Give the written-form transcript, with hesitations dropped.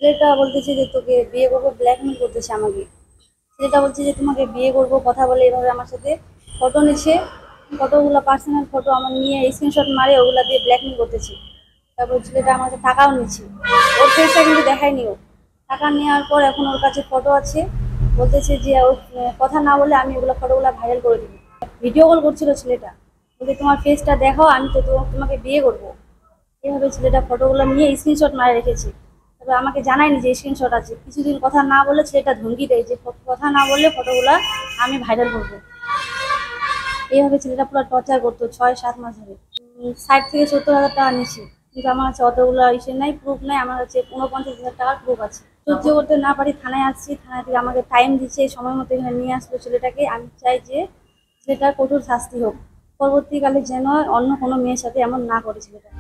ছেলেটা বলতেছে যে তোকে বিয়ে করবো, ব্ল্যাকমেল করতেছে আমাকে। ছেলেটা বলছে যে তোমাকে বিয়ে করবো, কথা বলে এভাবে আমার সাথে ফটো নিচ্ছে, ফটোগুলো পার্সোনাল ফটো আমার নিয়ে স্ক্রিনশট মারে ওগুলা দিয়ে ব্ল্যাকমেল করতেছে। তারপর ছেলেটা আমার কাছে টাকাও নিচ্ছে, ওর ফেসটা কিন্তু দেখায়নি। ও টাকা নেওয়ার পর এখন ওর কাছে ফটো আছে, বলতেছে যে ও কথা না বলে আমি ওগুলো ফটোগুলো ভাইরাল করে দেবো। ভিডিও কল করছিল ছেলেটা, বলতে তোমার ফেসটা দেখাও, আমি তো তোমাকে বিয়ে করবো। এভাবে ছেলেটা ফটোগুলো নিয়ে স্ক্রিনশট মারে রেখেছে। তবে আমাকে জানায়নি যে স্ক্রিনশট আছে। কিছুদিন কথা না বলে ছেলেটা ধমকি দেয় যে কথা না বললে ফটোগুলো আমি ভাইরাল করবো। এইভাবে ছেলেটা পুরো টর্চার করতো 6-7 মাস ধরে। 60 থেকে 70 হাজার টাকা নিচ্ছি, কিন্তু আমার কাছে অতগুলো ইসে নাই, প্রুফ নাই। আমার কাছে 49,000 টাকার প্রুফ আছে। সহ্য করতে না পারি থানায় আসছি, থানা থেকে আমাকে টাইম দিচ্ছে, সময় মতো এখানে নিয়ে আসলো ছেলেটাকে। আমি চাই যে ছেলেটার কঠোর শাস্তি হোক, পরবর্তীকালে যেন অন্য কোনো মেয়ের সাথে এমন না করে ছেলেটা।